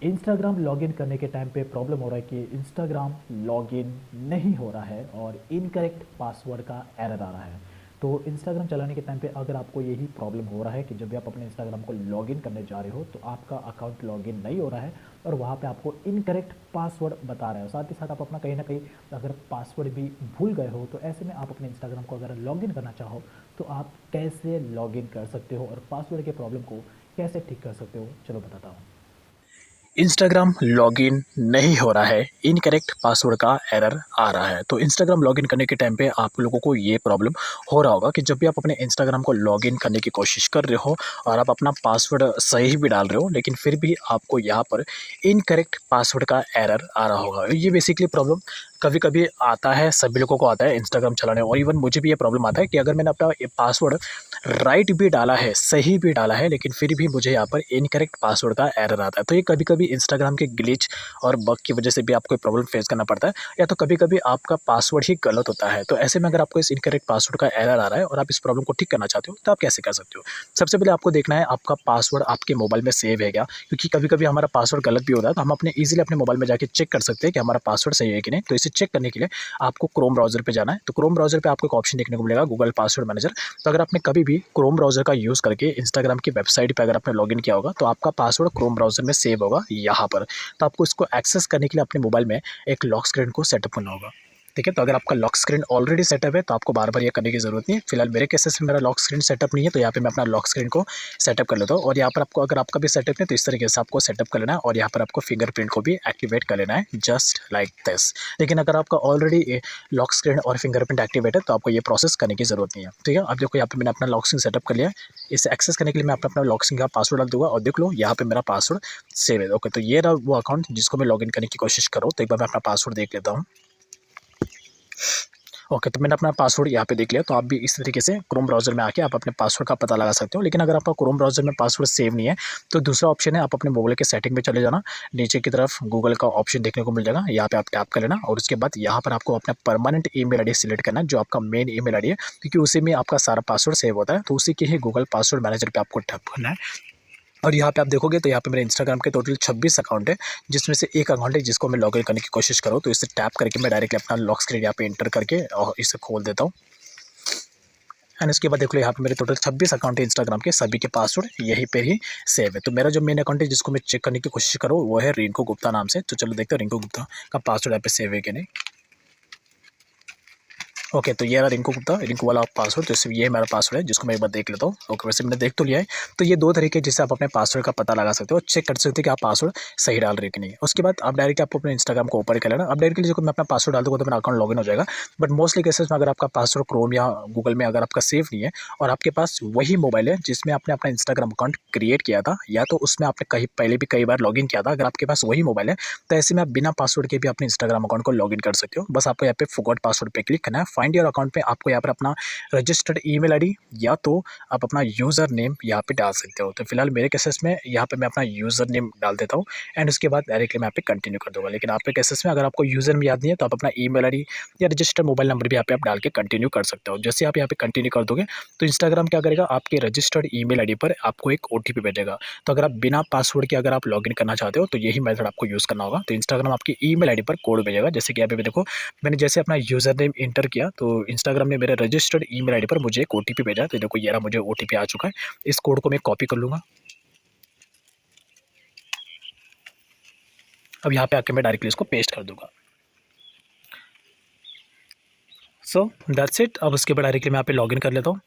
Instagram login करने के time पे प्रॉब्लम हो रहा है कि इंस्टाग्राम लॉगिन नहीं हो रहा है और इनकरेक्ट पासवर्ड का एरर आ रहा है। तो इंस्टाग्राम चलाने के टाइम पे अगर आपको यही प्रॉब्लम हो रहा है कि जब भी आप अपने इंस्टाग्राम को लॉगिन करने जा रहे हो तो आपका अकाउंट लॉगिन नहीं हो रहा है और वहाँ पे आपको इनकरेक्ट पासवर्ड बता रहा है, साथ ही साथ आप अपना कहीं ना कहीं अगर पासवर्ड भी भूल गए हो, तो ऐसे में आप अपने इंस्टाग्राम को अगर लॉगिन करना चाहो तो आप कैसे लॉगिन कर सकते हो और पासवर्ड के प्रॉब्लम को कैसे ठीक कर सकते हो, चलो बताता हूँ। इंस्टाग्राम लॉगिन नहीं हो रहा है, इनकरेक्ट पासवर्ड का एरर आ रहा है। तो इंस्टाग्राम लॉगिन करने के टाइम पे आप लोगों को ये प्रॉब्लम हो रहा होगा कि जब भी आप अपने इंस्टाग्राम को लॉगिन करने की कोशिश कर रहे हो और आप अपना पासवर्ड सही भी डाल रहे हो, लेकिन फिर भी आपको यहाँ पर इनकरेक्ट पासवर्ड का एरर आ रहा होगा। ये बेसिकली प्रॉब्लम कभी कभी आता है, सभी लोगों को आता है इंस्टाग्राम चलाने, और इवन मुझे भी ये प्रॉब्लम आता है कि अगर मैंने अपना पासवर्ड राइट भी डाला है, सही भी डाला है, लेकिन फिर भी मुझे यहाँ पर इनकरेक्ट पासवर्ड का एरर आता है। तो ये कभी कभी इंस्टाग्राम के ग्लिच और बग की वजह से भी आपको प्रॉब्लम फेस करना पड़ता है, या तो कभी कभी आपका पासवर्ड ही गलत होता है। तो ऐसे में अगर आपको इस इनकरेक्ट पासवर्ड का एरर आ रहा है और आप इस प्रॉब्लम को ठीक करना चाहते हो तो आप कैसे कर सकते हो। सबसे पहले आपको देखना है आपका पासवर्ड आपके मोबाइल में सेव है क्या, क्योंकि कभी कभी हमारा पासवर्ड गलत भी होता है, तो हम अपने ईजिली अपने मोबाइल में जाके चेक कर सकते हैं कि हमारा पासवर्ड सही है कि नहीं। तो इसे चेक करने के लिए आपको क्रोम ब्राउजर पे जाना है। तो क्रोम ब्राउजर पे आपको एक ऑप्शन देखने को मिलेगा, गूगल पासवर्ड मैनेजर। तो अगर आपने कभी भी क्रोम ब्राउजर का यूज़ करके इंस्टाग्राम की वेबसाइट पे अगर आपने लॉगिन किया होगा तो आपका पासवर्ड क्रोम ब्राउजर में सेव होगा यहाँ पर। तो आपको इसको एक्सेस करने के लिए अपने मोबाइल में एक लॉक स्क्रीन को सेटअप करना होगा। ठीक है, तो अगर आपका लॉक स्क्रीन ऑलरेडी सेटअप है तो आपको बार बार ये करने की जरूरत नहीं है। फिलहाल मेरे केसेस में मेरा लॉक स्क्रीन सेटअप नहीं है, तो यहाँ पे मैं अपना लॉक स्क्रीन को सेटअप कर लेता हूँ। और यहाँ पर आपको, अगर आपका भी सेटअप है तो इस तरीके से आपको सेटअप कर लेना है और यहाँ पर आपको फिंगरप्रिंट को भी एक्टिवेट कर लेना है, जस्ट लाइक दिस। लेकिन अगर आपका ऑलरेडी लॉक स्क्रीन और फिंगरप्रिंट एक्टिवेट है तो आपको ये प्रोसेस करने की जरूरत नहीं है। ठीक है, अब देखो यहाँ पे मैंने अपना लॉक स्क्रीन सेटअप कर लिया है। इसे एक्सेस करने के लिए मैं अपना लॉक स्क्रीन का पासवर्ड डाल दूंगा और देख लो यहाँ पे मेरा पासवर्ड सेव है। ओके, तो ये रहा वो अकाउंट जिसको मैं लॉगिन करने की कोशिश करूँ। तो एक बार मैं अपना पासवर्ड देख लेता हूँ। ओके, तो मैंने अपना पासवर्ड यहाँ पे देख लिया। तो आप भी इस तरीके से क्रोम ब्राउजर में आके आप अपने पासवर्ड का पता लगा सकते हो। लेकिन अगर आपका क्रोम ब्राउजर में पासवर्ड सेव नहीं है तो दूसरा ऑप्शन है, आप अपने मोबाइल के सेटिंग में चले जाना। नीचे की तरफ गूगल का ऑप्शन देखने को मिल जाएगा, यहाँ पे आप टैप कर लेना और उसके बाद यहाँ पर आपको अपना परमानेंट ईमेल आईडी सिलेक्ट करना है, जो आपका मेन ईमेल आईडी है, क्योंकि उसी में आपका सारा पासवर्ड सेव होता है। तो उसी के ही गूगल पासवर्ड मैनेजर पे आपको टैप करना है। और यहाँ पे आप देखोगे तो यहाँ पे मेरे इंस्टाग्राम के टोटल 26 अकाउंट है, जिसमें से एक अकाउंट है जिसको मैं लॉगिन करने की कोशिश करूँ। तो इसे टैप करके मैं डायरेक्टली अपना लॉक स्क्रीन यहाँ पे एंटर करके और इसे खोल देता हूँ। एंड उसके बाद देख लो यहाँ पे मेरे टोटल 26 अकाउंट है इंस्टाग्राम के, सभी के पासवर्ड यहीं पे ही सेव है। तो मेरा जो मेन अकाउंट है जिसको मैं चेक करने की कोशिश करूँ वो है रिंकू गुप्ता नाम से। तो चलो देखते हैं रिंकू गुप्ता का पासवर्ड यहाँ पे सेव है कि नहीं। ओके, तो ये रहा रिंकू गुप्ता, रिंकू वाला पासवर्ड। तो ये मेरा पासवर्ड है जिसको मैं एक बार देख लेता हूँ। ओके, वैसे मैंने देख तो लिया है। तो ये दो तरीके जिससे आप अपने पासवर्ड का पता लगा सकते हो, चेक कर सकते हो कि आप पासवर्ड सही डाल रहे हो कि नहीं। उसके बाद आप डायरेक्ट आपको अपने इंस्टाग्राम को ओपन कर लेना। अब डायरेक्टली जो मैं अपना पासवर्ड डाल दूँगा तो मेरा अकाउंट लॉगिन हो जाएगा। बट मोस्टली केसेस में अगर आपका पासवर्ड क्रोम या गूगल में अगर आपका सेव नहीं है और आपके पास वही मोबाइल है जिसमें आपने अपना इंस्टाग्राम अकाउंट क्रिएट किया था, या तो उसमें आपने कहीं पहले भी कई बार लॉगिन किया था, अगर आपके पास वही मोबाइल है तो ऐसे में आप बिना पासवर्ड के भी अपने इंस्टाग्राम अकाउंट को लॉगिन कर सकते हो। बस आपको यहाँ पे फॉरगॉट पासवर्ड पे क्लिक करना है। फाइंड योर अकाउंट पे आपको यहाँ पर अपना रजिस्टर्ड ईमेल आईडी या तो आप अपना यूज़र नेम यहाँ पे डाल सकते हो। तो फिलहाल मेरे केसेस में यहाँ पे मैं अपना यूज़र नेम डाल देता हूँ एंड उसके बाद डायरेक्टली मैं यहाँ पे कंटिन्यू कर दूंगा। लेकिन आपके केसेस में अगर आपको यूज़र नेम याद नहीं है तो आप अपना ईमेल आईडी या रजिस्टर्ड मोबाइल नंबर भी यहाँ पे आप डाल के कंटिन्यू कर सकते हो। जैसे आप यहाँ पे कंटिन्यू कर दोगे तो इंस्टाग्राम क्या करेगा, आपके रजिस्टर्ड ईमेल आईडी पर आपको एक ओटीपी भेजेगा। तो अगर आप बिना पासवर्ड के अगर आप लॉगिन करना चाहते हो तो यही मेथड आपको यूज़ करना होगा। तो इंस्टाग्राम आपकी ईमेल आईडी पर कोड भेजेगा। जैसे कि यहाँ पे देखो, मैंने जैसे अपना यूज़र नेम इंटर किया तो इंस्टाग्राम ने मेरे रजिस्टर्ड ईमेल आईडी पर मुझे एक ओटीपी भेजा। तो देखो ये रहा, मुझे ओटीपी आ चुका है। इस कोड को मैं कॉपी कर लूँगा। अब यहाँ पे आके मैं डायरेक्टली इसको पेस्ट कर दूँगा। So that's it. अब उसके बाद डायरेक्टली मैं यहाँ पे लॉगिन कर लेता हूँ,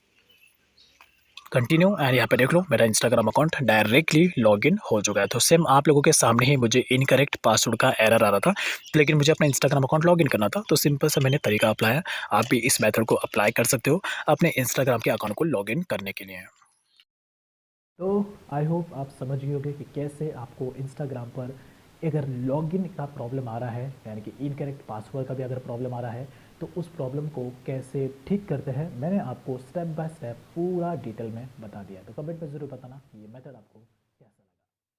कंटिन्यू, एंड यहाँ पे देख लो मेरा इंस्टाग्राम अकाउंट डायरेक्टली लॉगिन हो चुका है। तो सेम आप लोगों के सामने ही मुझे इनकरेक्ट पासवर्ड का एरर आ रहा था, लेकिन मुझे अपना इंस्टाग्राम अकाउंट लॉगिन करना था। तो सिंपल सा मैंने तरीका अपनाया। आप भी इस मेथड को अप्लाई कर सकते हो अपने इंस्टाग्राम के अकाउंट को लॉगिन करने के लिए। तो आई होप आप समझ गए होंगे कि कैसे आपको इंस्टाग्राम पर अगर लॉगिन का प्रॉब्लम आ रहा है, यानी कि इनकरेक्ट पासवर्ड का भी अगर प्रॉब्लम आ रहा है, तो उस प्रॉब्लम को कैसे ठीक करते हैं मैंने आपको स्टेप बाय स्टेप पूरा डिटेल में बता दिया है। तो कमेंट में ज़रूर बताना ये मेथड आपको